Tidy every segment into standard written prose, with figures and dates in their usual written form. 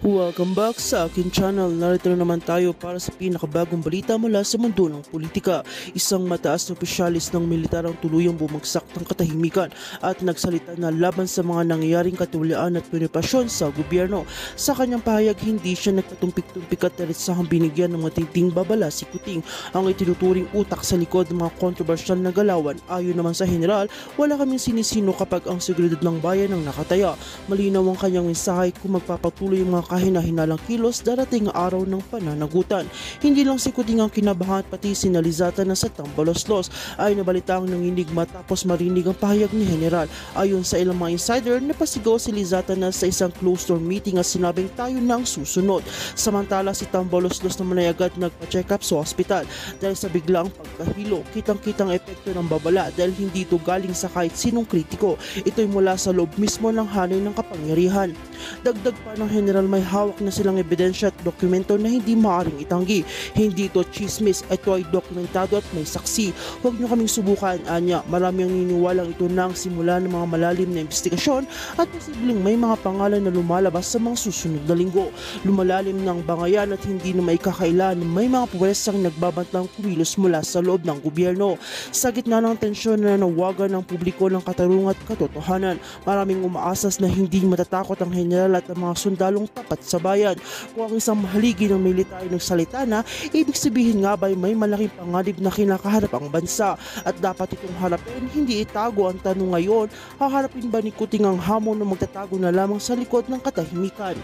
Welcome back sa akin channel. Narito na naman tayo para sa pinakabagong balita mula sa mundo ng politika. Isang mataas na opisyalis ng militar ang tuluyang bumagsak ng katahimikan at nagsalita na laban sa mga nangyayaring katiwalaan at manipasyon sa gobyerno. Sa kanyang pahayag, hindi siya nagpatumpik-tumpik at diretsahang binigyan ng matinding babala si Kuting, ang itinuturing utak sa likod ng mga kontrobersyal na galawan. Ayon naman sa general, wala kaming sinisino kapag ang seguridad ng bayan ang nakataya. Malinaw ang kanyang mensahe kung magpapatuloy ang mga kahina-hinalang kilos darating ang araw ng pananagutan. Hindi lang si Kuting ang kinabahan, pati si Nalizata na sa Tambaloslos ay nabalita ang nanginig matapos marinig ang pahayag ni General. Ayon sa ilang mga insider, napasigaw si Lizata na sa isang closed-door meeting at sinabing tayo na ang susunod. Samantala si Tambaloslos naman ay agad nagpa-check up sa ospital dahil sa biglaang pagkahilo. Kitang-kitang epekto ng babala dahil hindi ito galing sa kahit sinong kritiko. Ito'y mula sa loob mismo ng hanay ng kapangyarihan. Dagdag pa ng General, may hawak na silang ebidensya at dokumento na hindi maaaring itanggi. Hindi ito chismis, ito ay dokumentado at may saksi. Huwag niyo kaming subukan, anya. Marami ang niniwalang ito na ang simula ng mga malalim na investigasyon at posibleng may mga pangalan na lumalabas sa mga susunod na linggo. Lumalalim ng bangayan at hindi na maikakailan, may mga puwersang nagbabantang kumilos mula sa loob ng gobyerno. Sa gitna ng tensyon na nanawagan ng publiko ng katarungan at katotohanan, maraming umaasas na hindi matatakot ang general at ang mga sundalong tapat sa bayan. Kung ang isang mahaligi ng militar ay nagsalita na, ibig sabihin nga ba may malaking panganib na kinakaharap ang bansa at dapat itong harapin, hindi itago. Ang tanong ngayon, haharapin ba ni Kuting ang hamon na magtatago na lamang sa likod ng katahimikan?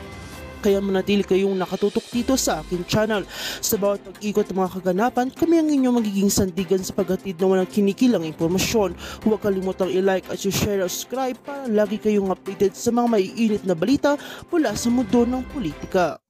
Kaya manatili kayong nakatutok dito sa aking channel. Sa bawat pag-ikot ng mga kaganapan, kami ang inyong magiging sandigan sa paghatid na walang kinikilang impormasyon. Huwag kalimutang i-like at i-share at subscribe para lagi kayong updated sa mga maiinit na balita mula sa mundo ng politika.